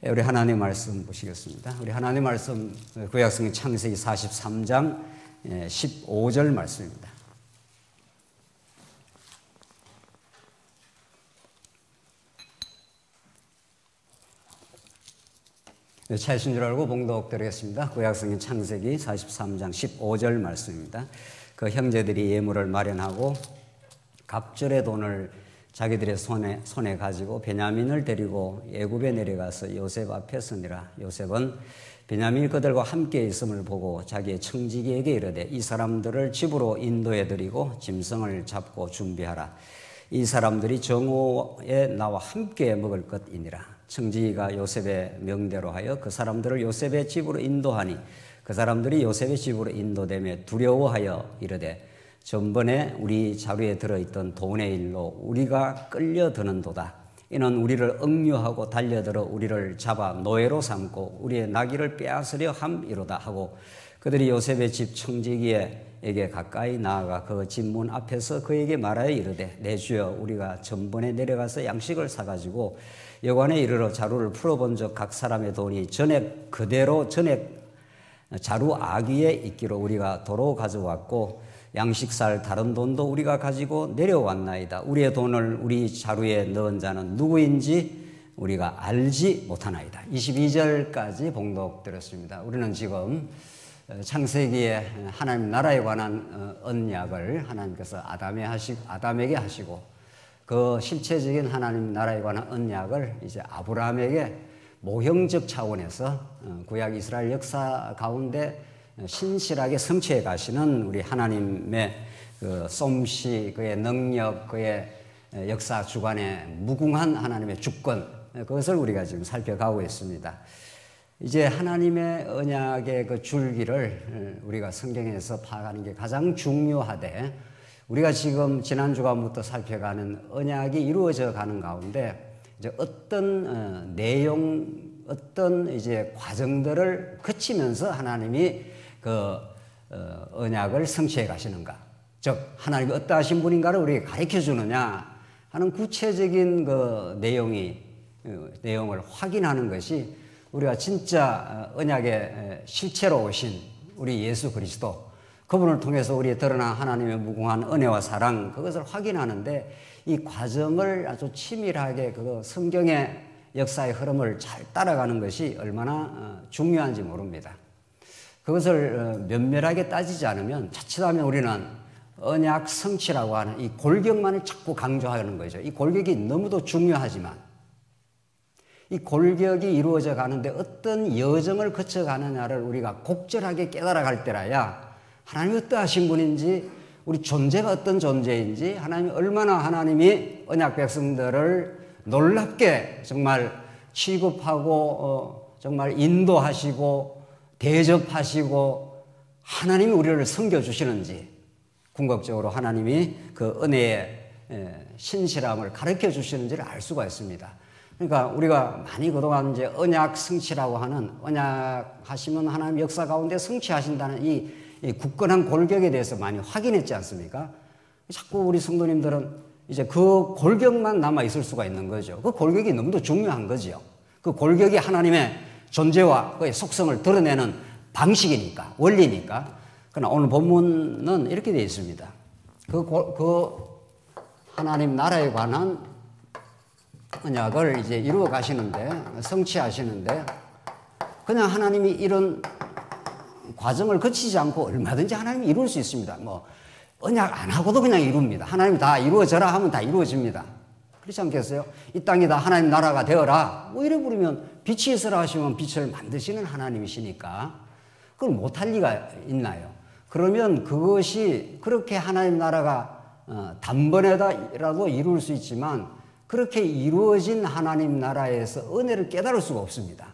우리 하나님 말씀 보시겠습니다. 우리 하나님 말씀 구약성경 창세기 43장 15절 말씀입니다. 차이신 줄 알고 봉독 드리겠습니다. 구약성경 창세기 43장 15절 말씀입니다. 그 형제들이 예물을 마련하고 갑절의 돈을 자기들의 손에 가지고 베냐민을 데리고 애굽에 내려가서 요셉 앞에 서니라. 요셉은 베냐민이 그들과 함께 있음을 보고 자기의 청지기에게 이르되 이 사람들을 집으로 인도해 드리고 짐승을 잡고 준비하라. 이 사람들이 정오에 나와 함께 먹을 것이니라. 청지기가 요셉의 명대로 하여 그 사람들을 요셉의 집으로 인도하니 그 사람들이 요셉의 집으로 인도되며 두려워하여 이르되 전번에 우리 자루에 들어있던 돈의 일로 우리가 끌려드는도다. 이는 우리를 억류하고 달려들어 우리를 잡아 노예로 삼고 우리의 나귀를 빼앗으려 함이로다 하고 그들이 요셉의 집 청지기에게 가까이 나아가 그 집 문 앞에서 그에게 말하여 이르되 내 주여 우리가 전번에 내려가서 양식을 사가지고 여관에 이르러 자루를 풀어본 적 각 사람의 돈이 전액 그대로 전액 자루 아귀에 있기로 우리가 도로 가져왔고 양식 살 다른 돈도 우리가 가지고 내려왔나이다. 우리의 돈을 우리 자루에 넣은 자는 누구인지 우리가 알지 못하나이다. 22절까지 봉독드렸습니다. 우리는 지금 창세기의 하나님 나라에 관한 언약을 하나님께서 아담에게 하시고 그 실체적인 하나님 나라에 관한 언약을 이제 아브라함에게 모형적 차원에서 구약 이스라엘 역사 가운데 신실하게 성취해 가시는 우리 하나님의 그 솜씨, 그의 능력, 그의 역사 주관에 무궁한 하나님의 주권, 그것을 우리가 지금 살펴가고 있습니다. 이제 하나님의 언약의 그 줄기를 우리가 성경에서 파악하는 게 가장 중요하되 우리가 지금 지난 주간부터 살펴가는 언약이 이루어져 가는 가운데 이제 어떤 내용, 어떤 이제 과정들을 거치면서 하나님이 그 언약을 성취해 가시는가, 즉 하나님이 어떠하신 분인가를 우리에게 가르쳐 주느냐 하는 구체적인 그 내용을 확인하는 것이 우리가 진짜 언약의 실체로 오신 우리 예수 그리스도 그분을 통해서 우리에 드러난 하나님의 무궁한 은혜와 사랑, 그것을 확인하는데 이 과정을 아주 치밀하게 그 성경의 역사의 흐름을 잘 따라가는 것이 얼마나 중요한지 모릅니다. 그것을 면밀하게 따지지 않으면 자칫하면 우리는 언약 성취라고 하는 이 골격만을 자꾸 강조하는 거죠. 이 골격이 너무도 중요하지만 이 골격이 이루어져 가는데 어떤 여정을 거쳐가느냐를 우리가 곡절하게 깨달아갈 때라야 하나님이 어떠하신 분인지, 우리 존재가 어떤 존재인지, 하나님이 얼마나 하나님이 언약 백성들을 놀랍게 정말 취급하고 정말 인도하시고 대접하시고 하나님이 우리를 섬겨주시는지 궁극적으로 하나님이 그 은혜의 신실함을 가르쳐 주시는지를 알 수가 있습니다. 그러니까 우리가 많이 그동안 이제 언약 성취라고 하는, 언약 하시면 하나님 역사 가운데 성취하신다는 이 굳건한 골격에 대해서 많이 확인했지 않습니까? 자꾸 우리 성도님들은 이제 그 골격만 남아 있을 수가 있는 거죠. 그 골격이 너무도 중요한 거죠. 그 골격이 하나님의 존재와 그의 속성을 드러내는 방식이니까, 원리니까. 그러나 오늘 본문은 이렇게 되어 있습니다. 그 하나님 나라에 관한 언약을 이제 이루어 가시는데, 성취하시는데, 그냥 하나님이 이런 과정을 거치지 않고 얼마든지 하나님이 이룰 수 있습니다. 뭐, 언약 안 하고도 그냥 이룹니다. 하나님이 다 이루어져라 하면 다 이루어집니다. 그렇지 않겠어요? 이 땅이 다 하나님 나라가 되어라. 뭐 이래 부르면 빛이 있으라 하시면 빛을 만드시는 하나님이시니까 그걸 못할 리가 있나요? 그러면 그것이 그렇게 하나님 나라가 단번에라도 이룰 수 있지만 그렇게 이루어진 하나님 나라에서 은혜를 깨달을 수가 없습니다.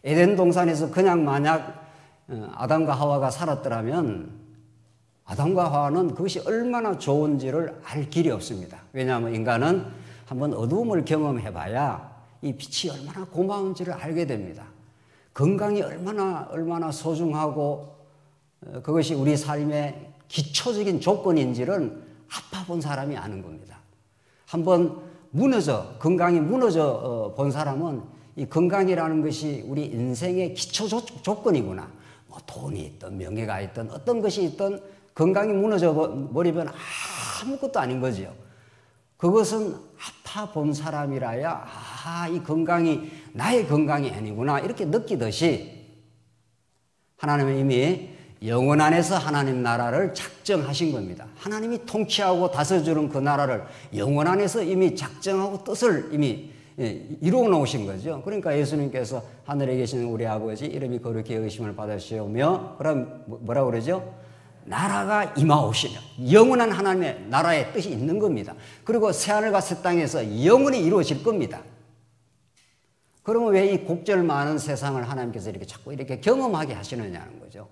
에덴 동산에서 그냥 만약 아담과 하와가 살았더라면 아담과 하와는 그것이 얼마나 좋은지를 알 길이 없습니다. 왜냐하면 인간은 한번 어두움을 경험해봐야 이 빛이 얼마나 고마운지를 알게 됩니다. 건강이 얼마나 소중하고 그것이 우리 삶의 기초적인 조건인지를 아파본 사람이 아는 겁니다. 한번 건강이 무너져 본 사람은 이 건강이라는 것이 우리 인생의 기초 조건이구나. 뭐 돈이 있든 명예가 있든 어떤 것이 있든 건강이 무너져 버리면 아무것도 아닌 거지요. 그것은 아파 본 사람이라야 이 건강이 나의 건강이 아니구나 이렇게 느끼듯이 하나님은 이미 영원 안에서 하나님 나라를 작정하신 겁니다. 하나님이 통치하고 다스려주는 그 나라를 영원 안에서 이미 작정하고 뜻을 이미 이루어 놓으신 거죠. 그러니까 예수님께서 하늘에 계시는 우리 아버지 이름이 거룩히 여기심을 받으시오며 그럼 뭐라고 그러죠? 나라가 임하오시며 영원한 하나님의 나라의 뜻이 있는 겁니다. 그리고 새하늘과 새 땅에서 영원히 이루어질 겁니다. 그러면 왜 이 곡절 많은 세상을 하나님께서 이렇게 자꾸 이렇게 경험하게 하시느냐는 거죠.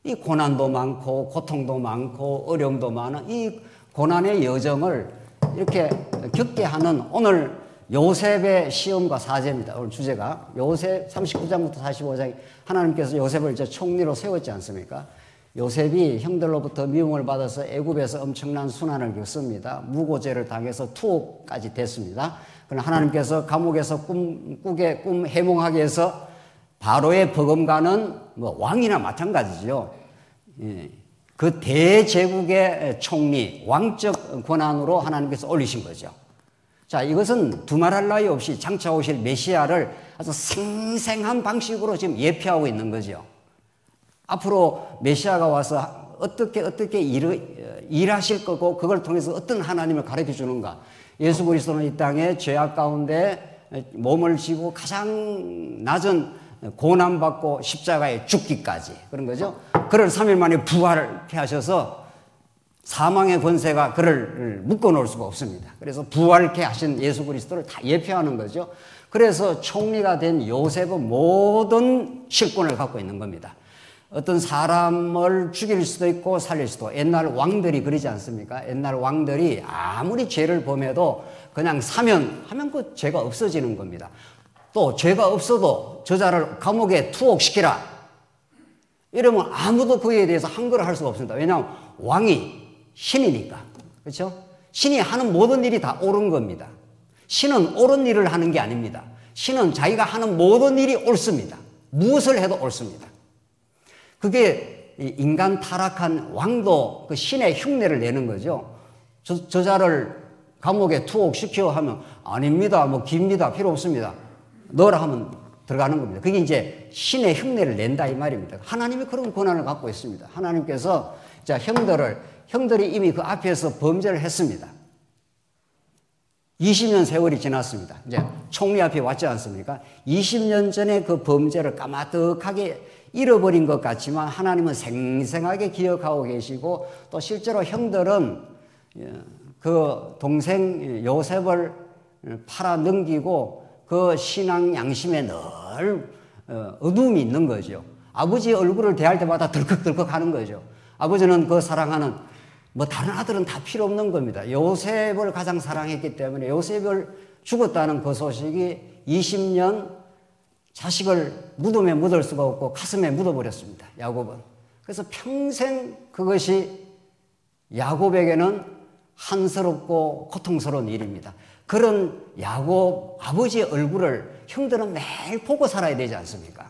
이 고난도 많고 고통도 많고 어려움도 많은 이 고난의 여정을 이렇게 겪게 하는 오늘 요셉의 시험과 사죄입니다. 오늘 주제가 요셉 39장부터 45장 하나님께서 요셉을 이제 총리로 세웠지 않습니까? 요셉이 형들로부터 미움을 받아서 애굽에서 엄청난 순환을 겪습니다. 무고죄를 당해서 투옥까지 됐습니다. 그러나 하나님께서 감옥에서 꿈 해몽하게 해서 바로의 버금가는 뭐 왕이나 마찬가지죠. 그 대제국의 총리, 왕적 권한으로 하나님께서 올리신 거죠. 자, 이것은 두말할 나위 없이 장차 오실 메시아를 아주 생생한 방식으로 지금 예표하고 있는 거죠. 앞으로 메시아가 와서 어떻게 일하실 거고 그걸 통해서 어떤 하나님을 가르쳐 주는가. 예수 그리스도는 이 땅에 죄악 가운데 몸을 지고 가장 낮은 고난받고 십자가에 죽기까지 그런 거죠. 그를 3일 만에 부활케 하셔서 사망의 권세가 그를 묶어놓을 수가 없습니다. 그래서 부활케 하신 예수 그리스도를 다 예표하는 거죠. 그래서 총리가 된 요셉은 모든 실권을 갖고 있는 겁니다. 어떤 사람을 죽일 수도 있고 살릴 수도. 옛날 왕들이 그러지 않습니까? 옛날 왕들이 아무리 죄를 범해도 그냥 하면 그 죄가 없어지는 겁니다. 또 죄가 없어도 저자를 감옥에 투옥시키라. 이러면 아무도 그에 대해서 한글을 할 수가 없습니다. 왜냐하면 왕이 신이니까. 그렇죠? 신이 하는 모든 일이 다 옳은 겁니다. 신은 옳은 일을 하는 게 아닙니다. 신은 자기가 하는 모든 일이 옳습니다. 무엇을 해도 옳습니다. 그게 인간 타락한 왕도 그 신의 흉내를 내는 거죠. 저자를 감옥에 투옥시켜 하면 아닙니다. 뭐 깁니다. 필요 없습니다. 넣으라 하면 들어가는 겁니다. 그게 이제 신의 흉내를 낸다 이 말입니다. 하나님이 그런 권한을 갖고 있습니다. 하나님께서 자 형들이 이미 그 앞에서 범죄를 했습니다. 20년 세월이 지났습니다. 이제 총리 앞에 왔지 않습니까? 20년 전에 그 범죄를 까마득하게 잃어버린 것 같지만 하나님은 생생하게 기억하고 계시고 또 실제로 형들은 그 동생 요셉을 팔아 넘기고 그 신앙 양심에 늘 어두움이 있는 거죠. 아버지 얼굴을 대할 때마다 덜컥덜컥 하는 거죠. 아버지는 그 사랑하는 뭐 다른 아들은 다 필요 없는 겁니다. 요셉을 가장 사랑했기 때문에 요셉을 죽었다는 그 소식이 20년 자식을 무덤에 묻을 수가 없고 가슴에 묻어버렸습니다. 야곱은. 그래서 평생 그것이 야곱에게는 한스럽고 고통스러운 일입니다. 그런 야곱 아버지의 얼굴을 형들은 매일 보고 살아야 되지 않습니까?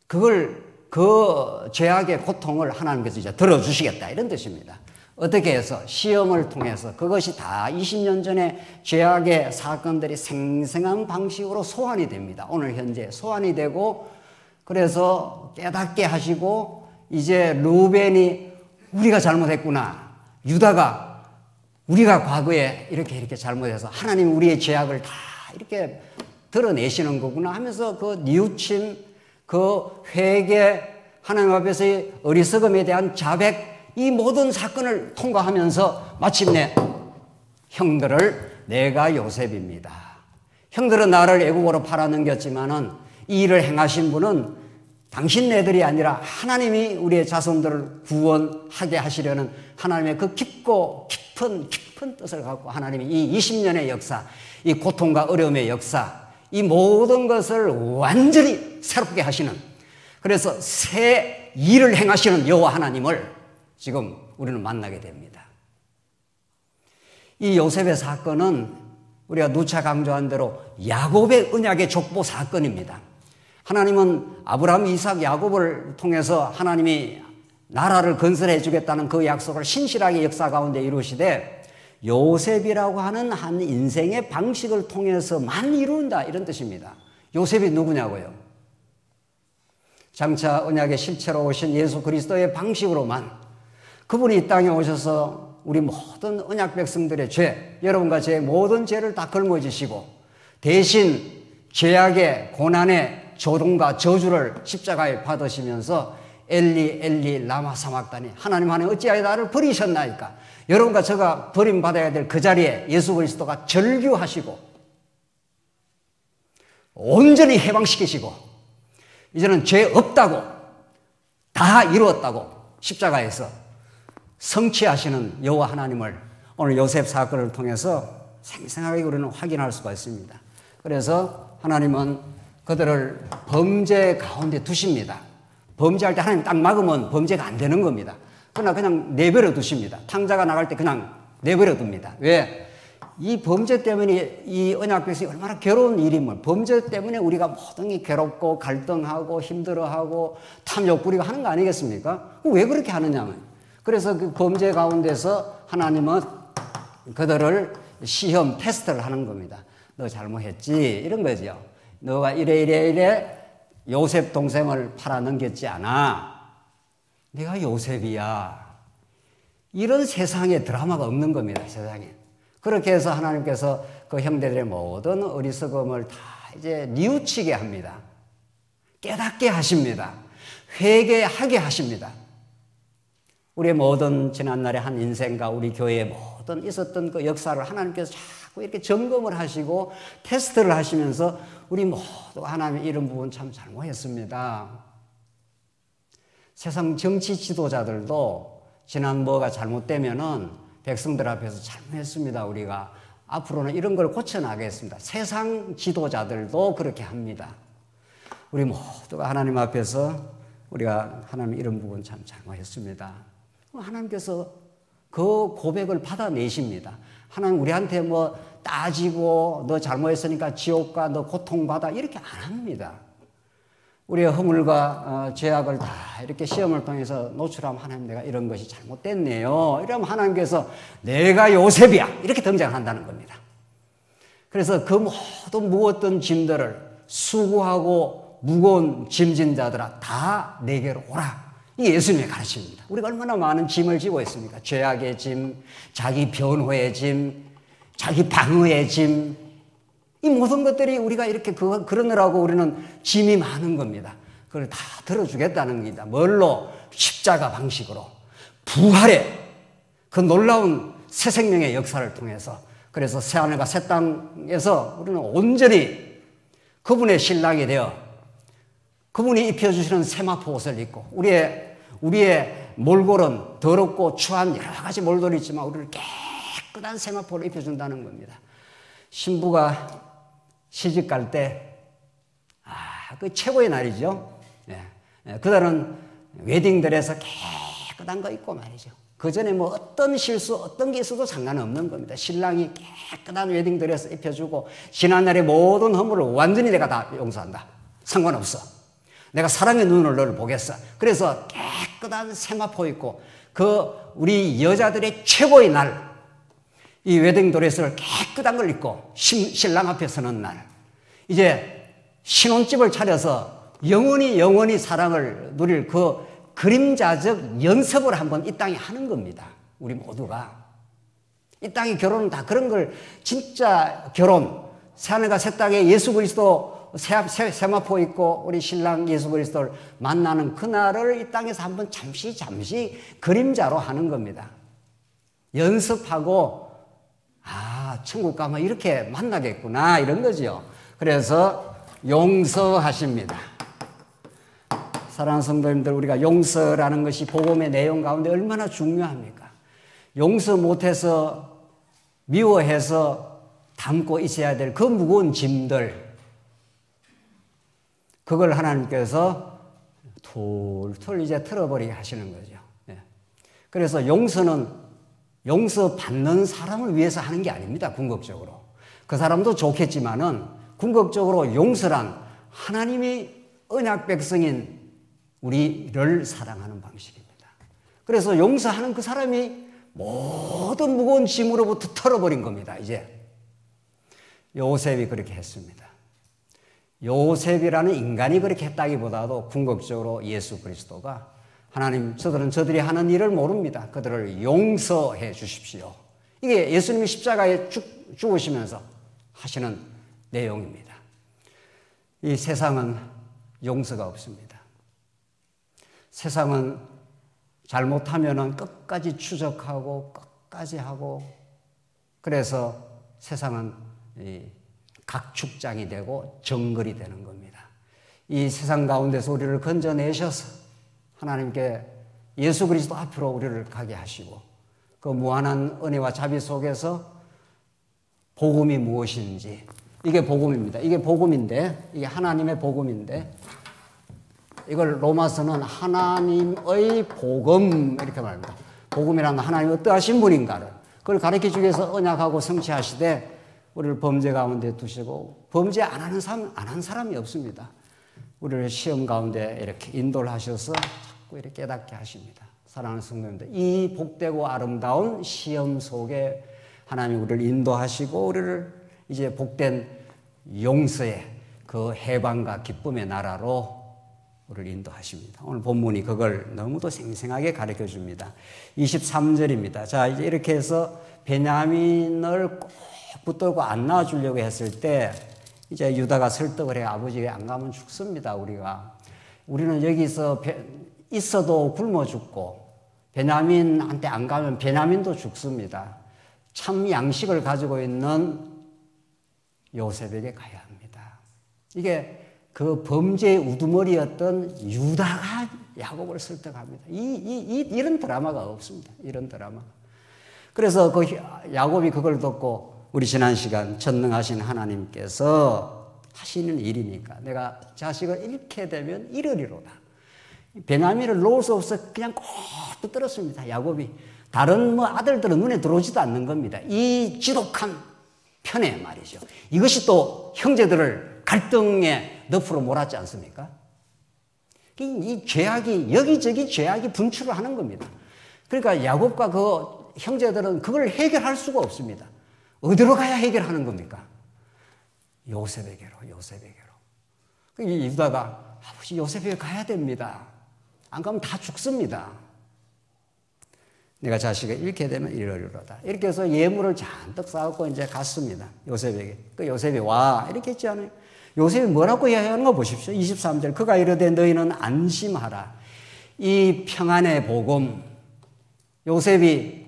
그 죄악의 고통을 하나님께서 이제 들어주시겠다 이런 뜻입니다. 어떻게 해서 시험을 통해서 그것이 다 20년 전에 죄악의 사건들이 생생한 방식으로 소환이 됩니다. 오늘 현재 소환이 되고 그래서 깨닫게 하시고 이제 루벤이 우리가 잘못했구나. 유다가 우리가 과거에 이렇게 잘못해서 하나님 우리의 죄악을 다 이렇게 드러내시는 거구나 하면서 그 뉘우침, 그 회개, 하나님 앞에서의 어리석음에 대한 자백 이 모든 사건을 통과하면서 마침내 형들을 내가 요셉입니다. 형들은 나를 애국으로 팔아넘겼지만은 이 일을 행하신 분은 당신네들이 아니라 하나님이 우리의 자손들을 구원하게 하시려는 하나님의 그 깊고 깊은 뜻을 갖고 하나님이 이 20년의 역사, 이 고통과 어려움의 역사, 이 모든 것을 완전히 새롭게 하시는 그래서 새 일을 행하시는 여호와 하나님을 지금 우리는 만나게 됩니다. 이 요셉의 사건은 우리가 누차 강조한 대로 야곱의 언약의 족보 사건입니다. 하나님은 아브라함, 이삭, 야곱을 통해서 하나님이 나라를 건설해 주겠다는 그 약속을 신실하게 역사 가운데 이루시되 요셉이라고 하는 한 인생의 방식을 통해서만 이룬다, 이런 뜻입니다. 요셉이 누구냐고요? 장차 언약의 실체로 오신 예수 그리스도의 방식으로만, 그분이 이 땅에 오셔서 우리 모든 언약 백성들의 죄, 여러분과 제 모든 죄를 다 걸머지시고 대신 죄악의 고난의 조동과 저주를 십자가에 받으시면서 엘리 엘리 라마 사막다니, 하나님 어찌하여 나를 버리셨나이까, 여러분과 제가 버림받아야 될 그 자리에 예수 그리스도가 절규하시고 온전히 해방시키시고 이제는 죄 없다고, 다 이루었다고 십자가에서 성취하시는 여호와 하나님을 오늘 요셉 사건을 통해서 생생하게 우리는 확인할 수가 있습니다. 그래서 하나님은 그들을 범죄 가운데 두십니다. 범죄할 때 하나님 딱 막으면 범죄가 안 되는 겁니다. 그러나 그냥 내버려 두십니다. 탕자가 나갈 때 그냥 내버려 둡니다. 왜? 이 범죄 때문에 이 언약 백성이 얼마나 괴로운 일임을, 범죄 때문에 우리가 모든 게 괴롭고 갈등하고 힘들어하고 탐욕 부리고 하는 거 아니겠습니까? 왜 그렇게 하느냐면, 그래서 그 범죄 가운데서 하나님은 그들을 시험 테스트를 하는 겁니다. 너 잘못했지, 이런 거죠. 너가 이래 요셉 동생을 팔아넘겼지 않아. 내가 요셉이야. 이런 세상에 드라마가 없는 겁니다. 세상에. 그렇게 해서 하나님께서 그 형제들의 모든 어리석음을 다 이제 뉘우치게 합니다. 깨닫게 하십니다. 회개하게 하십니다. 우리의 모든 지난날의 한 인생과 우리 교회의 모든 있었던 그 역사를 하나님께서 자꾸 이렇게 점검을 하시고 테스트를 하시면서 우리 모두 하나님 이런 부분 참 잘못했습니다. 세상 정치 지도자들도 지난 뭐가 잘못되면은 백성들 앞에서 잘못했습니다. 우리가 앞으로는 이런 걸 고쳐나가겠습니다. 세상 지도자들도 그렇게 합니다. 우리 모두가 하나님 앞에서 우리가 하나님 이런 부분 참 잘못했습니다. 하나님께서 그 고백을 받아내십니다. 하나님 우리한테 뭐 따지고 너 잘못했으니까 지옥 가, 너 고통받아, 이렇게 안 합니다. 우리의 허물과 죄악을 다 이렇게 시험을 통해서 노출하면 하나님 내가 이런 것이 잘못됐네요. 이러면 하나님께서 내가 요셉이야, 이렇게 등장한다는 겁니다. 그래서 그 모든 무거웠던 짐들을 수고하고 무거운 짐진 자들아 다 내게로 오라. 이게 예수님의 가르침입니다. 우리가 얼마나 많은 짐을 지고 있습니까? 죄악의 짐, 자기 변호의 짐, 자기 방어의 짐, 이 모든 것들이 우리가 이렇게 그러느라고 우리는 짐이 많은 겁니다. 그걸 다 들어주겠다는 겁니다. 뭘로? 십자가 방식으로. 부활의 그 놀라운 새 생명의 역사를 통해서. 그래서 새하늘과 새 땅에서 우리는 온전히 그분의 신랑이 되어 그분이 입혀주시는 세마포 옷을 입고 우리의 몰골은 더럽고 추한 여러 가지 몰골이 있지만 우리를 깨끗한 세마포를 입혀준다는 겁니다. 신부가 시집 갈 때, 그 최고의 날이죠. 그날은 웨딩드레스 깨끗한 거 입고 말이죠. 그 전에 뭐 어떤 실수, 어떤 게 있어도 상관없는 겁니다. 신랑이 깨끗한 웨딩드레스 입혀주고, 지난날의 모든 허물을 완전히 내가 다 용서한다. 상관없어. 내가 사랑의 눈을 너를 보겠어. 그래서 깨끗한 세마포 입고, 우리 여자들의 최고의 날, 이 웨딩드레스를 깨끗한 걸 입고 신랑 앞에 서는 날, 이제 신혼집을 차려서 영원히 사랑을 누릴 그 그림자적 연습을 한번 이 땅에 하는 겁니다. 우리 모두가 이 땅의 결혼은 다 그런 걸, 진짜 결혼, 새하늘과 새 땅에 예수 그리스도 세마포 입고 우리 신랑 예수 그리스도를 만나는 그날을 이 땅에서 한번 잠시 그림자로 하는 겁니다. 연습하고 천국 가면 이렇게 만나겠구나, 이런 거죠. 그래서 용서하십니다. 사랑하는 성도님들, 우리가 용서라는 것이 복음의 내용 가운데 얼마나 중요합니까? 용서 못해서 미워해서 담고 있어야 될 그 무거운 짐들, 그걸 하나님께서 툴툴 이제 틀어버리게 하시는 거죠. 그래서 용서는 용서받는 사람을 위해서 하는 게 아닙니다. 궁극적으로. 그 사람도 좋겠지만은 궁극적으로 용서란 하나님이 언약 백성인 우리를 사랑하는 방식입니다. 그래서 용서하는 그 사람이 모든 무거운 짐으로부터 털어버린 겁니다. 이제 요셉이 그렇게 했습니다. 요셉이라는 인간이 그렇게 했다기보다도 궁극적으로 예수 그리스도가 하나님, 저들이 하는 일을 모릅니다. 그들을 용서해 주십시오. 이게 예수님이 십자가에 죽으시면서 하시는 내용입니다. 이 세상은 용서가 없습니다. 세상은 잘못하면 끝까지 추적하고 끝까지 하고, 그래서 세상은 각축장이 되고 정글이 되는 겁니다. 이 세상 가운데서 우리를 건져내셔서 하나님께 예수 그리스도 앞으로 우리를 가게 하시고, 그 무한한 은혜와 자비 속에서 복음이 무엇인지, 이게 복음입니다. 이게 복음인데, 이게 하나님의 복음인데, 이걸 로마서는 하나님의 복음 이렇게 말합니다. 복음이란 하나님이 어떠하신 분인가를, 그걸 가르쳐주기 위해서 언약하고 성취하시되 우리를 범죄 가운데 두시고, 범죄 안 한 사람이 없습니다. 우리를 시험 가운데 이렇게 인도를 하셔서 자꾸 이렇게 깨닫게 하십니다. 사랑하는 성도님들, 이 복되고 아름다운 시험 속에 하나님이 우리를 인도하시고 우리를 이제 복된 용서의 그 해방과 기쁨의 나라로 우리를 인도하십니다. 오늘 본문이 그걸 너무도 생생하게 가르쳐 줍니다. 23절입니다. 자, 이제 이렇게 해서 베냐민을 꼭 붙들고 안 낳아주려고 했을 때 이제 유다가 설득을 해. 아버지 안 가면 죽습니다. 우리는 여기서 있어도 굶어 죽고 베냐민한테 안 가면 베냐민도 죽습니다. 참 양식을 가지고 있는 요셉에게 가야 합니다. 이게 그 범죄의 우두머리였던 유다가 야곱을 설득합니다. 이런 드라마가 없습니다. 이런 드라마. 그래서 그 야곱이 그걸 듣고, 우리 지난 시간 전능하신 하나님께서 하시는 일이니까 내가 자식을 잃게 되면 이르리로다. 베냐민을 놓을 수 없어 그냥 꼭 붙들었습니다. 야곱이. 다른 아들들은 눈에 들어오지도 않는 겁니다. 이 지독한 편에 말이죠. 이것이 또 형제들을 갈등의 늪으로 몰았지 않습니까? 이 죄악이, 여기저기 죄악이 분출을 하는 겁니다. 그러니까 야곱과 그 형제들은 그걸 해결할 수가 없습니다. 어디로 가야 해결하는 겁니까? 요셉에게로. 유다가 아버지 요셉에게 가야 됩니다. 안 가면 다 죽습니다. 내가 자식을 잃게 되면 이러리로다. 이렇게 해서 예물을 잔뜩 쌓고 이제 갔습니다. 요셉에게. 그 요셉이 와 이렇게 했지 않아요? 요셉이 뭐라고 이야기하는 거 보십시오. 23절. 그가 이르되 너희는 안심하라. 이 평안의 복음. 요셉이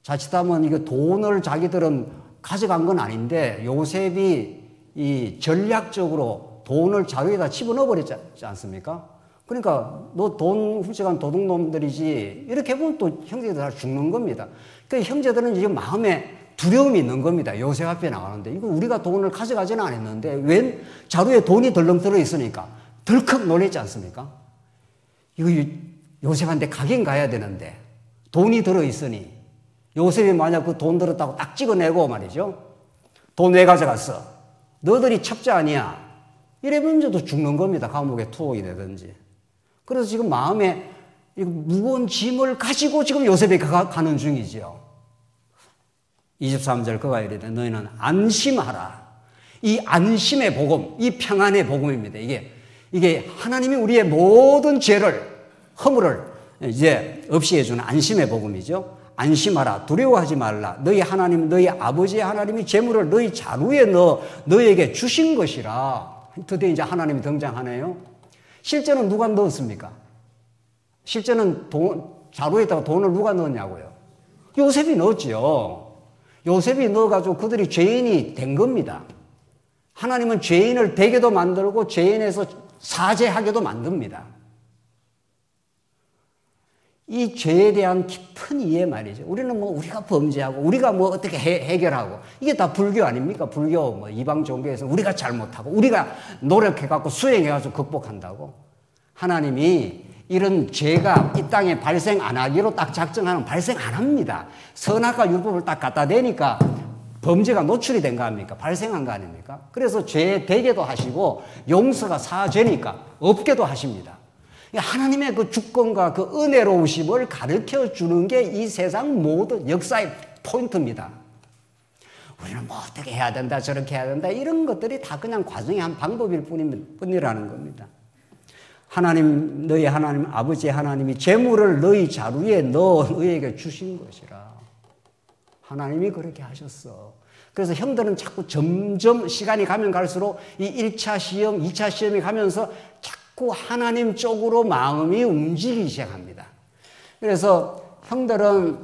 자칫하면 이거 돈을 자기들은 가져간 건 아닌데 요셉이 이 전략적으로 돈을 자루에다 집어넣어 버렸지 않습니까? 그러니까 너 돈 훔쳐간 도둑놈들이지 이렇게 보면 또 형제들 다 죽는 겁니다. 그러니까 형제들은 이제 마음에 두려움이 있는 겁니다. 요셉 앞에 나가는데 이거 우리가 돈을 가져가지는 않았는데 웬 자루에 돈이 덜렁 들어있으니까 덜컥 놀랬지 않습니까? 이거 요셉한테 가긴 가야 되는데 돈이 들어있으니 요셉이 만약 그 돈 들었다고 딱 찍어내고 말이죠. 돈 왜 가져갔어? 너들이 첩자 아니야. 이러면 이제 또 죽는 겁니다. 감옥에 투옥이 되든지. 그래서 지금 마음에 무거운 짐을 가지고 지금 요셉이 가는 중이죠. 23절 그가 이르되 너희는 안심하라. 이 안심의 복음, 이 평안의 복음입니다. 이게 하나님이 우리의 모든 죄를, 허물을 이제 없이 해주는 안심의 복음이죠. 안심하라. 두려워하지 말라. 너희 하나님, 너희 아버지의 하나님이 재물을 너희 자루에 너에게 주신 것이라. 드디어 이제 하나님이 등장하네요. 실제는 누가 넣었습니까? 실제는 자루에다가 돈을 누가 넣었냐고요? 요셉이 넣었지요. 요셉이 넣어가지고 그들이 죄인이 된 겁니다. 하나님은 죄인을 되게도 만들고 죄인에서 사죄하게도 만듭니다. 이 죄에 대한 깊은 이해 말이죠. 우리는 우리가 범죄하고 우리가 어떻게 해결하고 이게 다 불교 아닙니까? 불교 이방 종교에서 우리가 잘못하고 우리가 노력해갖고 수행해가지고 극복한다고. 하나님이 이런 죄가 이 땅에 발생 안 하기로 딱 작정하는 발생 안 합니다. 선악과 율법을 딱 갖다 대니까 범죄가 노출이 된 거 아닙니까? 발생한 거 아닙니까? 그래서 죄 되게도 하시고 용서가 사죄니까 없게도 하십니다. 하나님의 그 주권과 그 은혜로우심을 가르쳐 주는 게 이 세상 모든 역사의 포인트입니다. 우리는 뭐 어떻게 해야 된다, 저렇게 해야 된다, 이런 것들이 다 그냥 과정의 한 방법일 뿐이라는 겁니다. 하나님, 너희 하나님, 아버지 하나님이 재물을 너희 자루에 넣어 너희에게 주신 것이라. 하나님이 그렇게 하셨어. 그래서 형들은 자꾸 점점 시간이 가면 갈수록 이 1차 시험, 2차 시험이 가면서 자꾸 하나님 쪽으로 마음이 움직이기 시작합니다. 그래서 형들은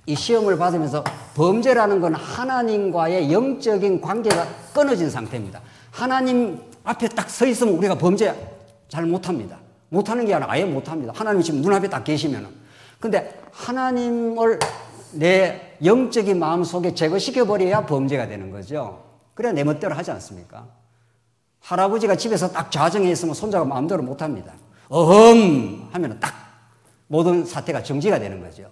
이 시험을 받으면서 범죄라는 건 하나님과의 영적인 관계가 끊어진 상태입니다. 하나님 앞에 딱 서 있으면 우리가 범죄 잘 못합니다. 못하는 게 아니라 아예 못합니다. 하나님이 지금 눈앞에 딱 계시면은. 근데 하나님을 내 영적인 마음 속에 제거시켜버려야 범죄가 되는 거죠. 그래야 내 멋대로 하지 않습니까? 할아버지가 집에서 딱 좌정해 있으면 손자가 마음대로 못합니다. 어흠 하면 딱 모든 사태가 정지가 되는 거죠.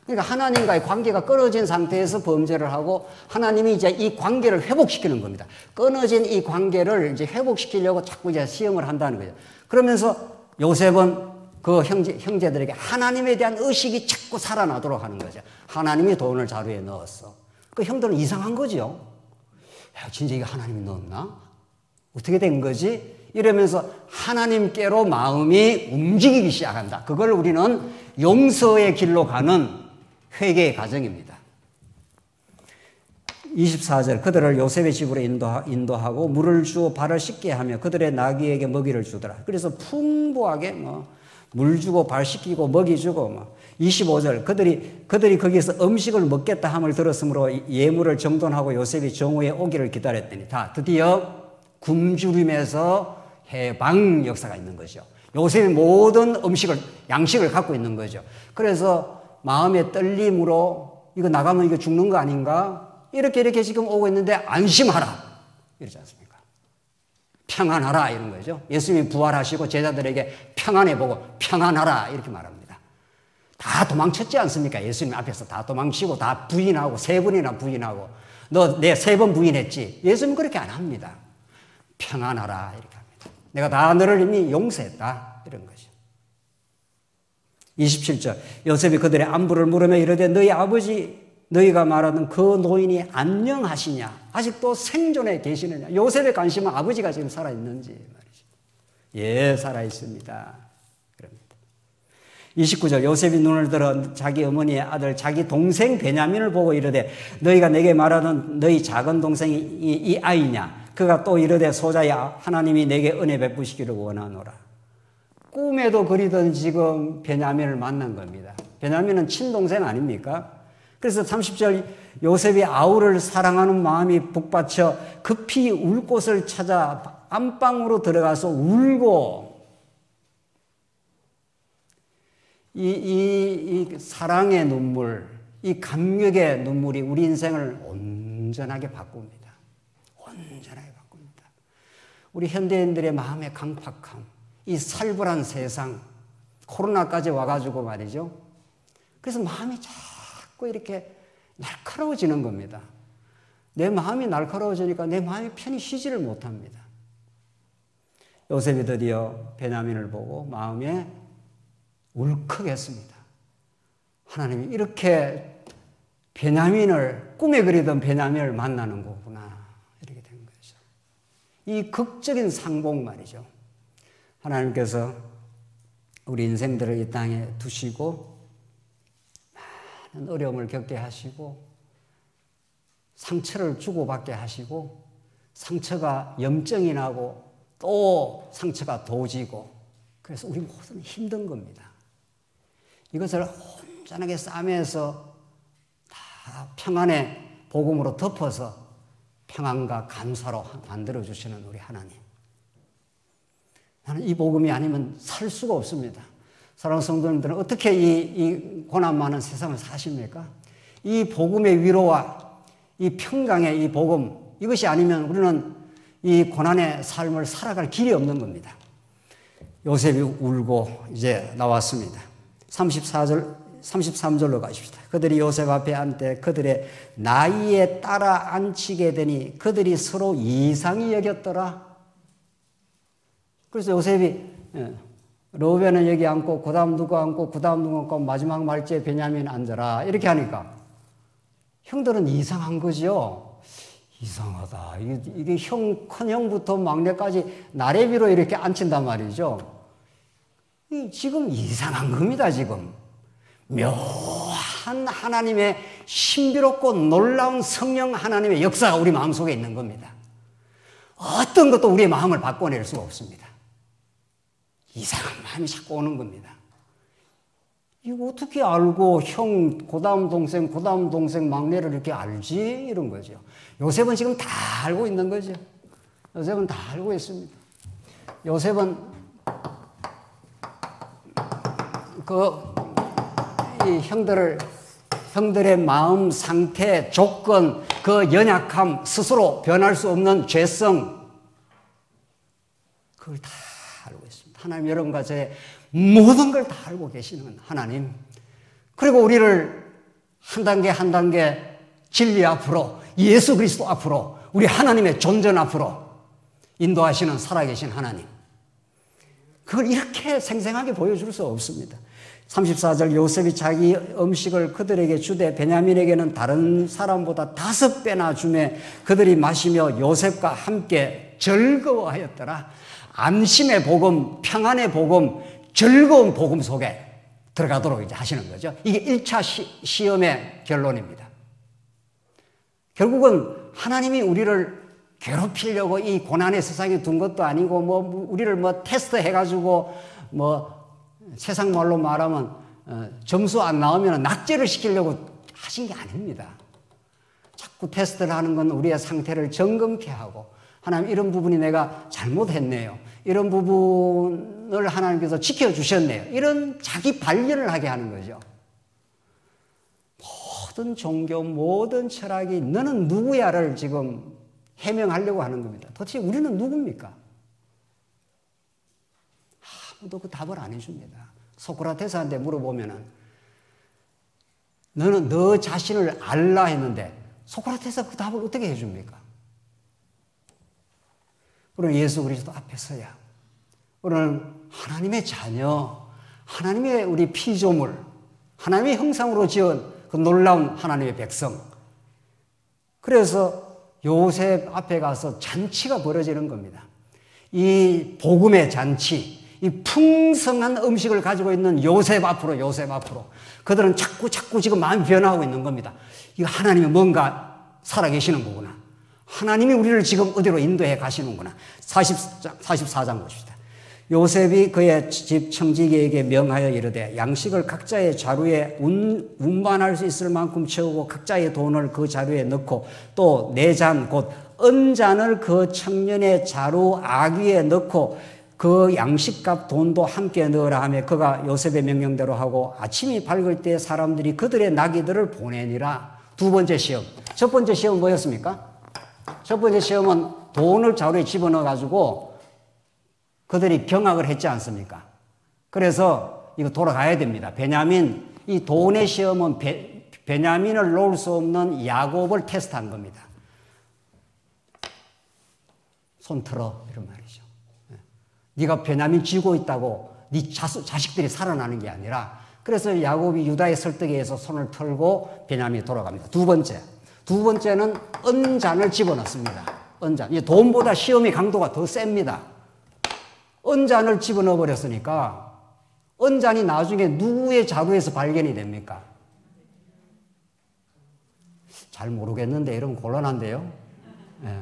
그러니까 하나님과의 관계가 끊어진 상태에서 범죄를 하고 하나님이 이제 이 관계를 회복시키는 겁니다. 끊어진 이 관계를 이제 회복시키려고 자꾸 이제 시험을 한다는 거죠. 그러면서 요셉은 그 형제들에게 하나님에 대한 의식이 자꾸 살아나도록 하는 거죠. 하나님이 돈을 자루에 넣었어. 그 형들은 이상한 거죠. 야, 진짜 이게 하나님이 넣었나? 어떻게 된 거지? 이러면서 하나님께로 마음이 움직이기 시작한다. 그걸 우리는 용서의 길로 가는 회개의 과정입니다. 24절 그들을 요셉의 집으로 인도하고 물을 주어 발을 씻게 하며 그들의 나귀에게 먹이를 주더라. 그래서 풍부하게 물 주고 발 씻기고 먹이 주고 25절 그들이 거기에서 음식을 먹겠다 함을 들었으므로 예물을 정돈하고 요셉이 정오의 오기를 기다렸더니 다 드디어 굶주림에서 해방 역사가 있는 거죠. 요셉이 모든 양식을 갖고 있는 거죠. 그래서 마음의 떨림으로 이거 나가면 이거 죽는 거 아닌가? 이렇게 지금 오고 있는데 안심하라. 이러지 않습니까? 평안하라 이런 거죠. 예수님이 부활하시고 제자들에게 평안해보고 평안하라 이렇게 말합니다. 다 도망쳤지 않습니까? 예수님 앞에서 다 도망치고 다 부인하고 3번이나 부인하고 너 내 3번 부인했지. 예수님 그렇게 안 합니다. 평안하라 이렇게 합니다. 내가 다 너를 이미 용서했다 이런 거죠. 27절 요셉이 그들의 안부를 물으며 이르되 너희 아버지 너희가 말하는 그 노인이 안녕하시냐? 아직도 생존해 계시느냐? 요셉의 관심은 아버지가 지금 살아있는지 말이죠. 예, 살아있습니다. 그럽니다. 29절 요셉이 눈을 들어 자기 어머니의 아들 자기 동생 베냐민을 보고 이르되 너희가 내게 말하는 너희 작은 동생이 이 아이냐? 그가 또 이르되 소자야 하나님이 내게 은혜 베푸시기를 원하노라. 꿈에도 그리던 지금 베냐민을 만난 겁니다. 베냐민은 친동생 아닙니까? 그래서 30절 요셉이 아우를 사랑하는 마음이 북받쳐 급히 울 곳을 찾아 안방으로 들어가서 울고 이 사랑의 눈물, 이 감격의 눈물이 우리 인생을 온전하게 바꿉니다. 온전하게 바꿉니다. 우리 현대인들의 마음의 강팍함, 이 살벌한 세상, 코로나까지 와가지고 말이죠. 그래서 마음이 자꾸 이렇게 날카로워지는 겁니다. 내 마음이 날카로워지니까 내 마음이 편히 쉬지를 못합니다. 요셉이 드디어 베냐민을 보고 마음에 울컥했습니다. 하나님이 이렇게 베냐민을 꿈에 그리던 베냐민을 만나는 거구나 이렇게 된 거죠. 이 극적인 상봉 말이죠. 하나님께서 우리 인생들을 이 땅에 두시고 많은 어려움을 겪게 하시고 상처를 주고받게 하시고 상처가 염증이 나고 또 상처가 도지고 그래서 우리 모두는 힘든 겁니다. 이것을 온전하게 싸매서 다 평안의 복음으로 덮어서 평안과 감사로 만들어주시는 우리 하나님. 나는 이 복음이 아니면 살 수가 없습니다. 사랑하는 성도님들은 어떻게 이 고난 많은 세상을 사십니까? 이 복음의 위로와 이 평강의 이 복음, 이것이 아니면 우리는 이 고난의 삶을 살아갈 길이 없는 겁니다. 요셉이 울고 이제 나왔습니다. 34절 33절로 가십시다. 그들이 요셉 앞에 앉되 그들의 나이에 따라 앉히게 되니 그들이 서로 이상히 여겼더라. 그래서 요셉이 르우벤은 여기 앉고 그 다음 누구 앉고 그 다음 누구 앉고 마지막 말째 베냐민 앉아라 이렇게 하니까 형들은 이상한 거지요. 이상하다. 이게 큰 형부터 막내까지 나래비로 이렇게 앉힌단 말이죠. 지금 이상한 겁니다, 지금. 묘한 하나님의 신비롭고 놀라운 성령 하나님의 역사가 우리 마음속에 있는 겁니다. 어떤 것도 우리의 마음을 바꿔낼 수가 없습니다. 이상한 마음이 자꾸 오는 겁니다. 이거 어떻게 알고 형, 그 다음 동생, 막내를 이렇게 알지? 이런 거죠. 요셉은 지금 다 알고 있는 거죠. 요셉은 다 알고 있습니다. 요셉은 이 형들의 마음 상태, 조건, 그 연약함, 스스로 변할 수 없는 죄성, 그걸 다 알고 있습니다. 하나님 여러분과 저의 모든 걸 다 알고 계시는 하나님. 그리고 우리를 한 단계 한 단계 진리 앞으로, 예수 그리스도 앞으로, 우리 하나님의 존전 앞으로 인도하시는 살아계신 하나님. 그걸 이렇게 생생하게 보여줄 수 없습니다. 34절 요셉이 자기 음식을 그들에게 주되 베냐민에게는 다른 사람보다 5배나 주매 그들이 마시며 요셉과 함께 즐거워하였더라. 안심의 복음, 평안의 복음, 즐거운 복음 속에 들어가도록 이제 하시는 거죠. 이게 1차 시험의 결론입니다. 결국은 하나님이 우리를 괴롭히려고 이 고난의 세상에 둔 것도 아니고 우리를 테스트 해가지고 세상 말로 말하면 점수 안 나오면 낙제를 시키려고 하신 게 아닙니다. 자꾸 테스트를 하는 건 우리의 상태를 점검케 하고 하나님 이런 부분이 내가 잘못했네요. 이런 부분을 하나님께서 지켜주셨네요. 이런 자기 발견을 하게 하는 거죠. 모든 종교, 모든 철학이 너는 누구야를 지금 해명하려고 하는 겁니다. 도대체 우리는 누굽니까? 아무도 그 답을 안 해줍니다. 소크라테스한테 물어보면은 너는 너 자신을 알라 했는데 소크라테스가 그 답을 어떻게 해줍니까? 우리는 예수 그리스도 앞에 서야 우리는 하나님의 자녀, 하나님의 우리 피조물, 하나님의 형상으로 지은 그 놀라운 하나님의 백성. 그래서 요셉 앞에 가서 잔치가 벌어지는 겁니다. 이 복음의 잔치, 이 풍성한 음식을 가지고 있는 요셉 앞으로 그들은 자꾸 지금 마음이 변화하고 있는 겁니다. 이거 하나님이 뭔가 살아계시는 거구나. 하나님이 우리를 지금 어디로 인도해 가시는구나. 44장 보십시다. 요셉이 그의 집 청지기에게 명하여 이르되 양식을 각자의 자루에 운반할 수 있을 만큼 채우고 각자의 돈을 그 자루에 넣고 또 네 잔 곧 은잔을 그 청년의 자루 아귀에 넣고 그 양식값 돈도 함께 넣으라 하며 그가 요셉의 명령대로 하고 아침이 밝을 때 사람들이 그들의 나귀들을 보내니라. 두 번째 시험. 첫 번째 시험은 뭐였습니까? 첫 번째 시험은 돈을 자루에 집어넣어 가지고 그들이 경악을 했지 않습니까? 그래서 이거 돌아가야 됩니다. 베냐민, 이 돈의 시험은 베냐민을 놓을 수 없는 야곱을 테스트한 겁니다. 손 틀어 이런 말이죠. 네가 베냐민 쥐고 있다고 네 자식들이 살아나는 게 아니라 그래서 야곱이 유다의 설득에 의해서 손을 털고 베냐민이 돌아갑니다. 두 번째는 은잔을 집어넣습니다. 은잔. 이 돈보다 시험의 강도가 더 셉니다. 은잔을 집어넣어 버렸으니까 은잔이 나중에 누구의 자루에서 발견이 됩니까? 잘 모르겠는데 이러면 곤란한데요. 네.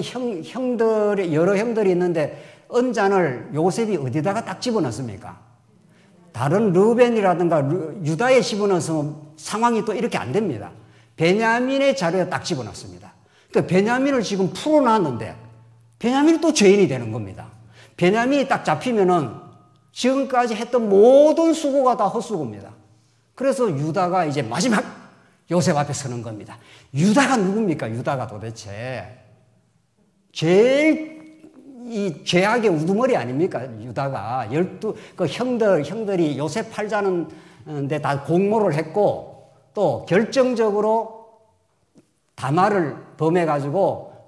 형들이 여러 형들이 있는데 은잔을 요셉이 어디다가 딱 집어넣습니까? 다른 르벤이라든가 유다에 집어넣으면 상황이 또 이렇게 안 됩니다. 베냐민의 자루에 딱 집어넣습니다. 그러니까 베냐민을 지금 풀어놨는데 베냐민이 또 죄인이 되는 겁니다. 베냐민이 딱 잡히면은 지금까지 했던 모든 수고가 다 헛수고입니다. 그래서 유다가 이제 마지막 요셉 앞에 서는 겁니다. 유다가 누굽니까? 유다가 도대체 제일 이 죄악의 우두머리 아닙니까? 유다가 그 형들이 요셉 팔자는데 다 공모를 했고 또 결정적으로 다말을 범해가지고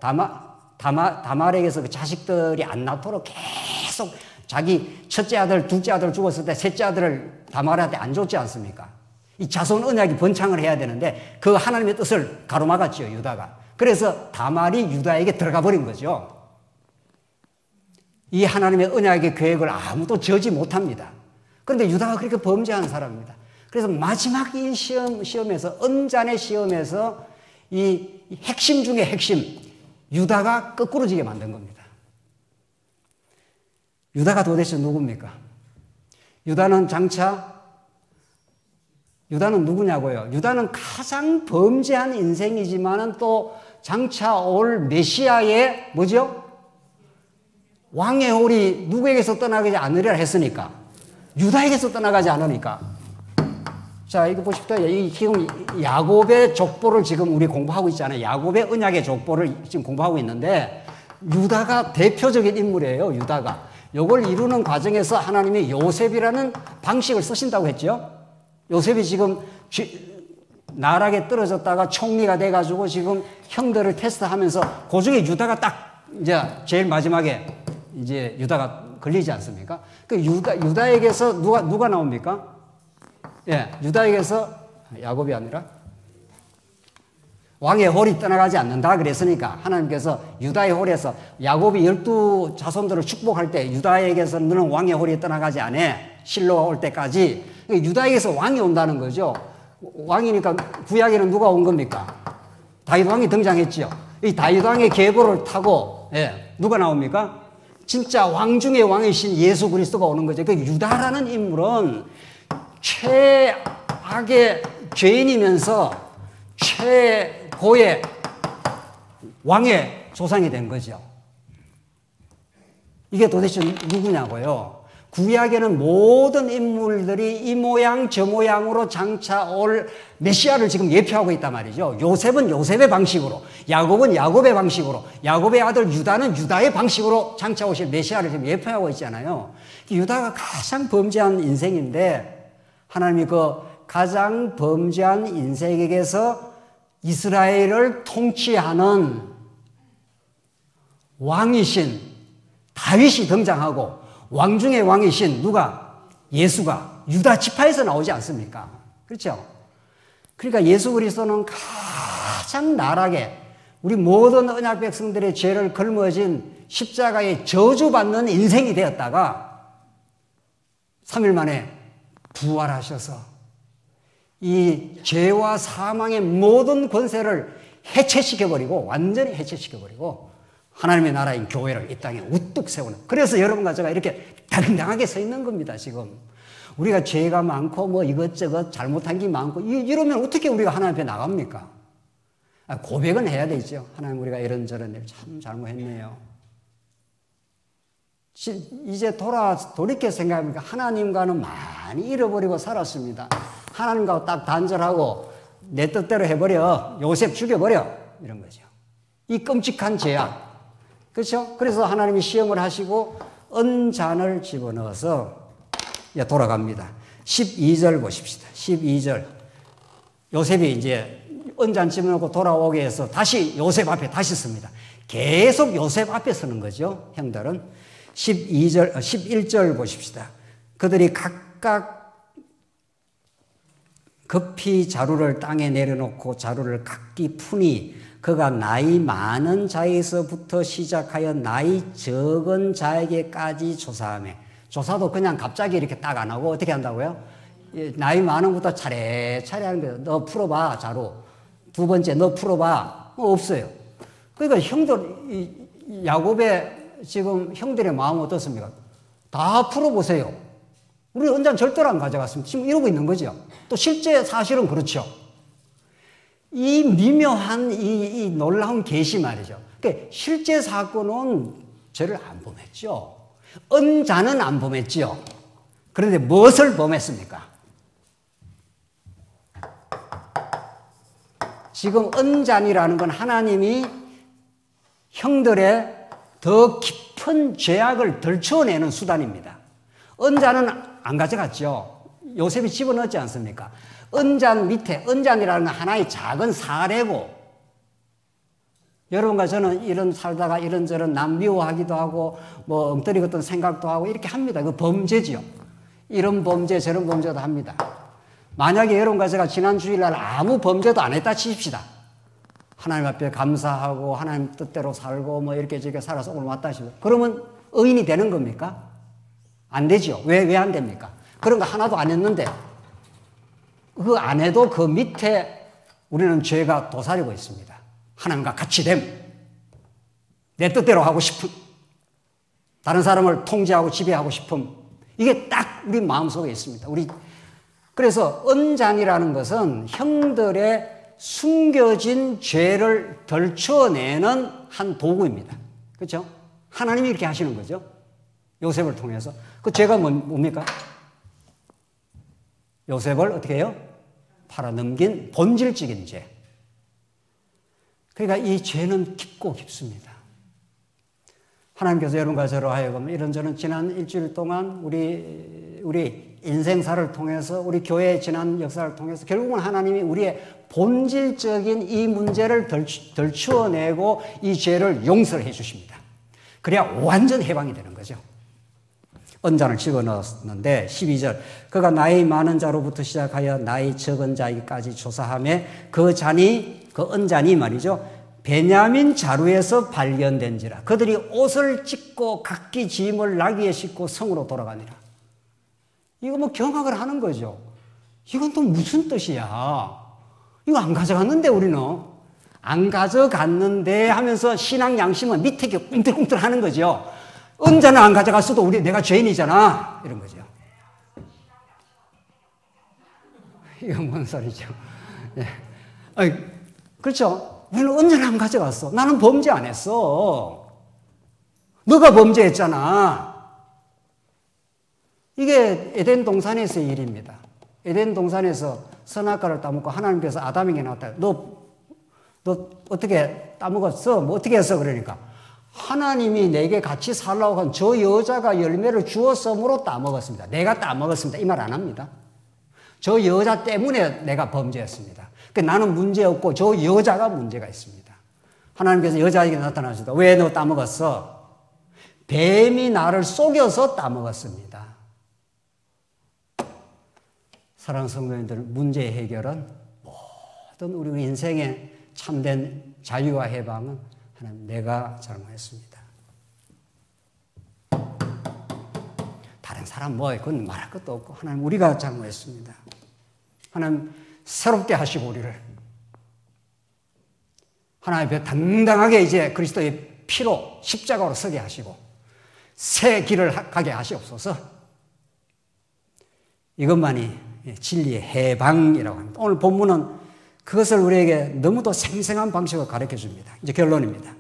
다말에게서 그 자식들이 안 낳도록 계속 자기 첫째 아들, 둘째 아들 죽었을 때 셋째 아들을 다말한테 안 줬지 않습니까? 이 자손 언약이 번창을 해야 되는데 그 하나님의 뜻을 가로막았죠, 유다가. 그래서 다말이 유다에게 들어가 버린 거죠. 이 하나님의 언약의 계획을 아무도 저지 못합니다. 그런데 유다가 그렇게 범죄한 사람입니다. 그래서 마지막 이 시험에서, 언잔의 시험에서 이 핵심 중에 핵심, 유다가 거꾸로지게 만든 겁니다. 유다가 도대체 누굽니까? 유다는 누구냐고요? 유다는 가장 범죄한 인생이지만은 또 장차 올 메시아의 뭐죠? 왕의 홀이 누구에게서 떠나가지 않으리라 했으니까. 유다에게서 떠나가지 않으니까. 자, 이거 보십시오. 지금 야곱의 족보를 지금 우리 공부하고 있잖아요. 야곱의 언약의 족보를 지금 공부하고 있는데 유다가 대표적인 인물이에요. 유다가. 이걸 이루는 과정에서 하나님이 요셉이라는 방식을 쓰신다고 했죠. 요셉이 지금 나락에 떨어졌다가 총리가 돼가지고 지금 형들을 테스트하면서 그 중에 유다가 딱 이제 제일 마지막에 이제 유다가 걸리지 않습니까? 그 유다에게서 누가 나옵니까? 예, 유다에게서 야곱이 아니라 왕의 홀이 떠나가지 않는다 그랬으니까 하나님께서 유다의 홀에서 야곱이 12 자손들을 축복할 때 유다에게서 너는 왕의 홀이 떠나가지 않아. 실로가 올 때까지. 유다에게서 왕이 온다는 거죠. 왕이니까 구약에는 누가 온 겁니까? 다윗 왕이 등장했죠. 이 다윗 왕의 계보를 타고 누가 나옵니까? 진짜 왕 중의 왕이신 예수 그리스도가 오는 거죠. 그 유다라는 인물은 최악의 죄인이면서 최고의 왕의 조상이 된 거죠. 이게 도대체 누구냐고요? 구약에는 모든 인물들이 이 모양 저 모양으로 장차 올 메시아를 지금 예표하고 있단 말이죠. 요셉은 요셉의 방식으로, 야곱은 야곱의 방식으로, 야곱의 아들 유다는 유다의 방식으로 장차 오실 메시아를 지금 예표하고 있잖아요. 유다가 가장 범죄한 인생인데 하나님이 그 가장 범죄한 인생에게서 이스라엘을 통치하는 왕이신 다윗이 등장하고 왕 중의 왕이신 누가? 예수가 유다 지파에서 나오지 않습니까? 그렇죠? 그러니까 예수 그리스도는 가장 나락에 우리 모든 언약 백성들의 죄를 걸머진 십자가에 저주받는 인생이 되었다가 3일 만에 부활하셔서 이 죄와 사망의 모든 권세를 해체시켜버리고 완전히 해체시켜버리고 하나님의 나라인 교회를 이 땅에 우뚝 세우는, 그래서 여러분과 제가 이렇게 당당하게 서 있는 겁니다. 지금 우리가 죄가 많고 뭐 이것저것 잘못한 게 많고 이러면 어떻게 우리가 하나님 앞에 나갑니까? 고백은 해야 되죠. 하나님, 우리가 이런저런 일 참 잘못했네요. 이제 돌이켜 생각해보니까 하나님과는 많이 잃어버리고 살았습니다. 하나님과 딱 단절하고 내 뜻대로 해버려, 요셉 죽여버려, 이런 거죠. 이 끔찍한 죄악. 그렇죠? 그래서 하나님이 시험을 하시고 언잔을 집어넣어서 돌아갑니다. 12절 보십시다. 12절. 요셉이 이제 언잔 집어넣고 돌아오게 해서 다시 요셉 앞에 다시 섭니다. 계속 요셉 앞에 서는 거죠. 형들은. 11절 보십시다. 그들이 각각 급히 자루를 땅에 내려놓고 자루를 각기 푸니 그가 나이 많은 자에서부터 시작하여 나이 적은 자에게까지 조사하며, 조사도 그냥 갑자기 이렇게 딱 안 하고 어떻게 한다고요? 나이 많은 것부터 차례차례 하는 거예요. 너 풀어봐, 자루. 두 번째, 너 풀어봐. 없어요. 그러니까 형들, 야곱의 지금 형들의 마음은 어떻습니까? 다 풀어보세요. 우리 언잔 절대로 안 가져갔습니다. 지금 이러고 있는 거죠. 또 실제 사실은 그렇죠. 이 미묘한 이 놀라운 계시 말이죠. 그러니까 실제 사건은 죄를 안 범했죠. 언잔은 안 범했죠. 그런데 무엇을 범했습니까? 지금 언잔이라는 건 하나님이 형들의 더 깊은 죄악을 덜쳐내는 수단입니다. 은잔은 안 가져갔죠. 요셉이 집어넣지 않습니까? 은잔 밑에, 은잔이라는 건 하나의 작은 사례고, 여러분과 저는 이런 살다가 이런저런 남 미워하기도 하고, 뭐 엉터리 같은 생각도 하고 이렇게 합니다. 그 범죄지요. 이런 범죄, 저런 범죄도 합니다. 만약에 여러분과 제가 지난 주일날 아무 범죄도 안 했다 치십시다. 하나님 앞에 감사하고 하나님 뜻대로 살고 뭐 이렇게 저렇게 살아서 오늘 왔다 하십시다. 그러면 의인이 되는 겁니까? 안 되죠. 왜 안 됩니까? 그런 거 하나도 안 했는데 그 안 해도 그 밑에 우리는 죄가 도사리고 있습니다. 하나님과 같이 됨, 내 뜻대로 하고 싶음, 다른 사람을 통제하고 지배하고 싶음, 이게 딱 우리 마음속에 있습니다. 그래서 은잔이라는 것은 형들의 숨겨진 죄를 덜쳐내는 한 도구입니다. 그렇죠? 하나님이 이렇게 하시는 거죠. 요셉을 통해서. 그 죄가 뭡니까? 요셉을 어떻게 해요? 팔아넘긴 본질적인 죄. 그러니까 이 죄는 깊고 깊습니다. 하나님께서 여러분과 저로 하여금 이런저런 지난 일주일 동안 우리 인생사를 통해서 우리 교회의 지난 역사를 통해서 결국은 하나님이 우리의 본질적인 이 문제를 덜추어내고 이 죄를 용서를 해 주십니다. 그래야 완전 해방이 되는 거죠. 은잔을 집어넣었는데 12절 그가 나이 많은 자로부터 시작하여 나이 적은 자에게까지 조사하며 그 은잔이 말이죠. 베냐민 자루에서 발견된지라. 그들이 옷을 찢고 각기 짐을 나귀에 싣고 성으로 돌아가니라. 이거 뭐 경악을 하는 거죠. 이건 또 무슨 뜻이야? 이거 안 가져갔는데 우리는. 안 가져갔는데 하면서 신앙 양심은 밑에 꿈틀꿈틀 하는 거죠. 은자는 안 가져갔어도 내가 죄인이잖아. 이런 거죠. 이건 뭔 소리죠? 예. 그렇죠. 우리는 은자는 안 가져갔어. 나는 범죄 안 했어. 너가 범죄했잖아. 이게 에덴 동산에서의 일입니다. 에덴 동산에서 선악과를 따먹고 하나님께서 아담에게 나왔다. 너 어떻게 따먹었어? 뭐 어떻게 했어? 그러니까 하나님이 내게 같이 살라고 한 저 여자가 열매를 주었으므로 따먹었습니다. 내가 따먹었습니다. 이 말 안 합니다. 저 여자 때문에 내가 범죄했습니다. 나는 문제없고 저 여자가 문제가 있습니다. 하나님께서 여자에게 나타나시다. 왜 너 따먹었어? 뱀이 나를 속여서 따먹었습니다. 사랑하는 성도님들, 문제 해결은 모든 우리 인생의 참된 자유와 해방은 하나님 내가 잘못했습니다. 다른 사람 그건 말할 것도 없고 하나님 우리가 잘못했습니다. 하나님 새롭게 하시고 우리를 하나님 앞에 당당하게 이제 그리스도의 피로 십자가로 서게 하시고 새 길을 가게 하시옵소서. 이것만이 진리의 해방이라고 합니다. 오늘 본문은 그것을 우리에게 너무도 생생한 방식으로 가르쳐 줍니다. 이제 결론입니다.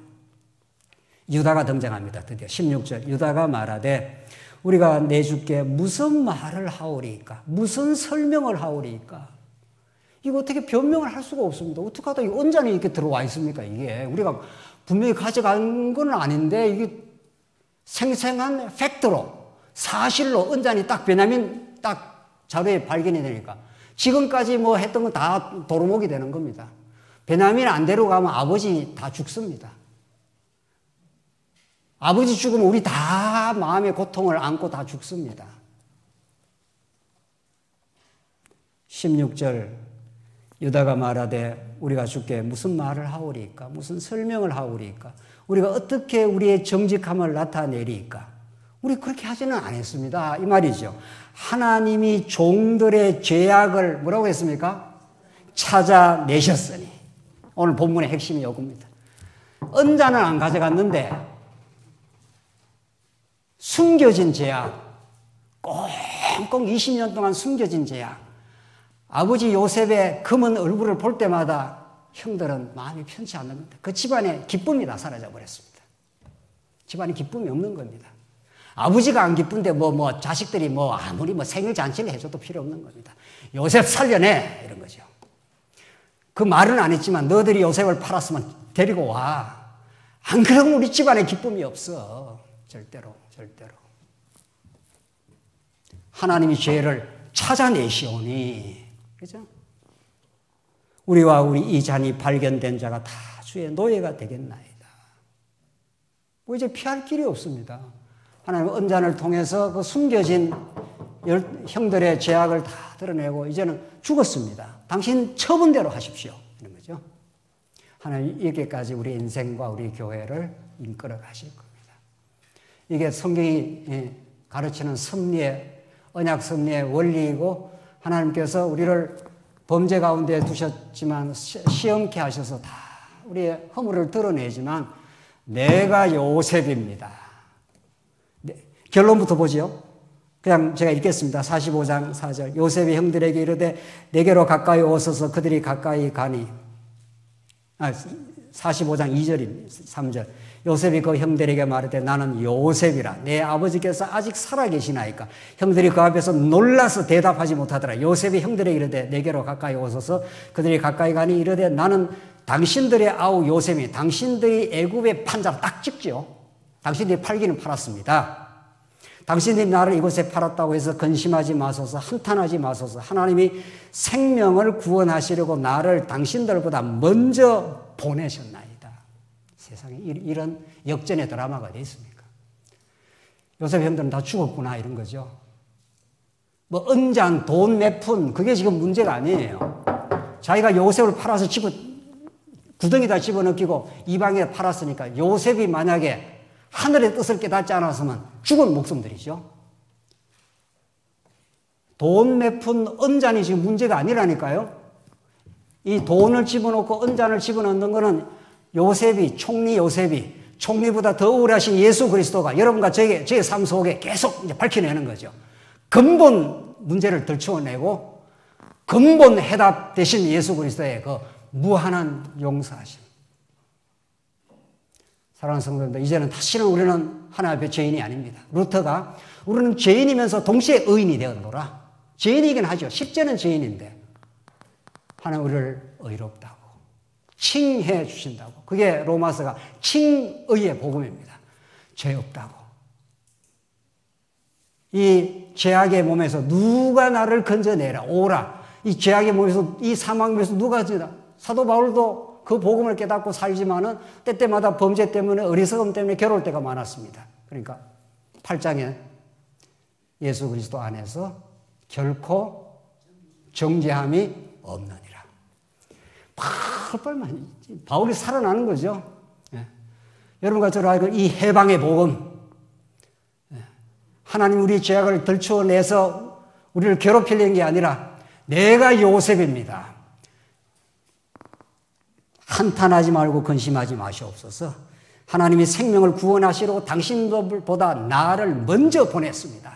유다가 등장합니다. 드디어 16절 유다가 말하되 우리가 내 주께 무슨 말을 하오리이까? 무슨 설명을 하오리이까? 이거 어떻게 변명을 할 수가 없습니다. 어떻게 하다 이 은잔이 이렇게 들어와 있습니까? 이게 우리가 분명히 가져간 건 아닌데 이게 생생한 팩트로 사실로 은잔이 딱 베냐민 딱 자료에 발견이 되니까 지금까지 뭐 했던 건 다 도루묵이 되는 겁니다. 베냐민 안 데려가면 아버지 다 죽습니다. 아버지 죽으면 우리 다 마음의 고통을 안고 다 죽습니다. 16절 유다가 말하되 우리가 주께 무슨 말을 하오리이까? 무슨 설명을 하오리이까? 우리가 어떻게 우리의 정직함을 나타내리이까? 우리 그렇게 하지는 않았습니다. 이 말이죠. 하나님이 종들의 죄악을 뭐라고 했습니까? 찾아내셨으니. 오늘 본문의 핵심이 이겁니다. 은잔은 안 가져갔는데 숨겨진 죄악, 꽁꽁 20년 동안 숨겨진 죄악. 아버지 요셉의 검은 얼굴을 볼 때마다 형들은 마음이 편치 않는 겁니다. 그 집안의 기쁨이 다 사라져 버렸습니다. 집안에 기쁨이 없는 겁니다. 아버지가 안 기쁜데 자식들이 아무리 생일 잔치를 해줘도 필요 없는 겁니다. 요셉 살려내 이런 거죠. 그 말은 안 했지만 너들이 요셉을 팔았으면 데리고 와. 안 그러면 우리 집안에 기쁨이 없어. 절대로. 하나님이 죄를 찾아내시오니, 그죠? 우리와 우리 이 잔이 발견된 자가 다 주의 노예가 되겠나이다. 뭐 이제 피할 길이 없습니다. 하나님은 언잔을 통해서 그 숨겨진 형들의 죄악을 다 드러내고 이제는 죽었습니다. 당신 처분대로 하십시오. 이런 거죠. 하나님 이렇게까지 우리 인생과 우리 교회를 이끌어 가실 겁니다. 이게 성경이 가르치는 섭리의 언약 섭리의 원리이고 하나님께서 우리를 범죄 가운데 두셨지만 시험케 하셔서 다 우리의 허물을 드러내지만 내가 요셉입니다. 네, 결론부터 보지요. 그냥 제가 읽겠습니다. 45장 4절. 요셉이 형들에게 이르되 내게로 가까이 오소서. 그들이 가까이 가니. 45장 2절입니다. 3절. 요셉이 그 형들에게 말하되 나는 요셉이라. 내 아버지께서 아직 살아계시나이까. 형들이 그 앞에서 놀라서 대답하지 못하더라. 요셉이 형들에게 이르되 내게로 가까이 오소서. 그들이 가까이 가니 이르되 나는 당신들의 아우 요셉이 당신들이 애굽에 판 자로 딱 찍죠. 당신들이 팔기는 팔았습니다. 당신들이 나를 이곳에 팔았다고 해서 근심하지 마소서. 한탄하지 마소서. 하나님이 생명을 구원하시려고 나를 당신들보다 먼저 보내셨나이다. 세상에 이런 역전의 드라마가 어디 있습니까? 요셉 형들은 다 죽었구나 이런 거죠. 뭐 은잔, 돈 몇 푼 그게 지금 문제가 아니에요. 자기가 요셉을 팔아서 구덩이다 집어넣기고 이방에 팔았으니까 요셉이 만약에 하늘의 뜻을 깨닫지 않았으면 죽은 목숨들이죠. 돈 몇 푼 은잔이 지금 문제가 아니라니까요. 이 돈을 집어넣고 은잔을 집어넣는 거는 총리 요셉이 총리보다 더 우월하신 예수 그리스도가 여러분과 저의 삶 속에 계속 이제 밝혀내는 거죠. 근본 문제를 들추어내고 근본 해답 대신 예수 그리스도의 그 무한한 용서하심. 사랑하는 성도님들, 이제는 다시는 우리는 하나님 앞에 죄인이 아닙니다. 루터가 우리는 죄인이면서 동시에 의인이 되었노라. 죄인이긴 하죠. 십죄는 죄인인데 하나님 우리를 의롭다고 칭해 주신다고. 그게 로마서가 칭의의 복음입니다. 죄 없다고. 이 죄악의 몸에서 누가 나를 건져내라. 오라. 이 죄악의 몸에서 이 사망에서 누가 건져내라. 사도 바울도 그 복음을 깨닫고 살지만은 때때마다 범죄 때문에 어리석음 때문에 괴로울 때가 많았습니다. 그러니까 8장에 예수 그리스도 안에서 결코 정죄함이 없느니라. 바울이 살아나는 거죠. 예. 여러분과 저를 알고 이 해방의 복음, 하나님 우리 죄악을 들추어내서 우리를 괴롭히려는 게 아니라 내가 요셉입니다. 한탄하지 말고 근심하지 마시옵소서. 하나님이 생명을 구원하시려고 당신들보다 나를 먼저 보냈습니다.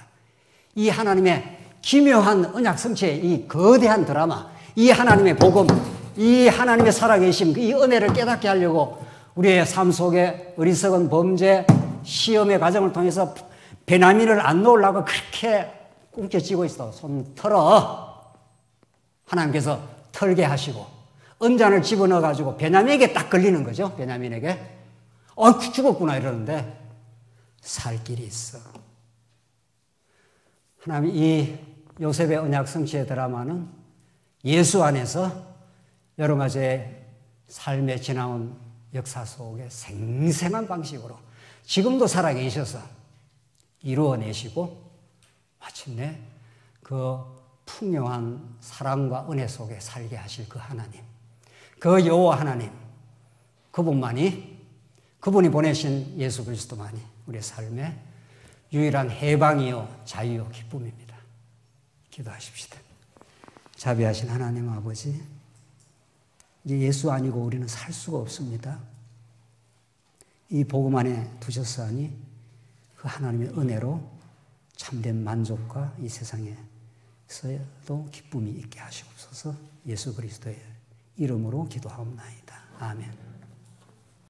이 하나님의 기묘한 언약 성취의 이 거대한 드라마, 이 하나님의 복음, 이 하나님의 살아계심, 이 은혜를 깨닫게 하려고 우리의 삶 속에 어리석은 범죄, 시험의 과정을 통해서 베냐민을 안 놓으려고 그렇게 꿈쩍쥐고 있어. 손 털어. 하나님께서 털게 하시고 은잔을 집어넣어가지고 베냐민에게 딱 걸리는 거죠. 베냐민에게. 죽었구나 이러는데 살 길이 있어. 하나님 이 요셉의 언약 성취의 드라마는 예수 안에서 여러 가지의 삶에 지나온 역사 속에 생생한 방식으로 지금도 살아계셔서 이루어내시고 마침내 그 풍요한 사랑과 은혜 속에 살게 하실 그 하나님, 그 여호와 하나님, 그분이 보내신 예수 그리스도만이 우리의 삶의 유일한 해방이요 자유요 기쁨입니다. 기도하십시다. 자비하신 하나님 아버지, 이제 예수 아니고 우리는 살 수가 없습니다. 이 복음 안에 두셨사니 그 하나님의 은혜로 참된 만족과 이 세상에서도 기쁨이 있게 하시옵소서. 예수 그리스도의 이름으로 기도하옵나이다. 아멘.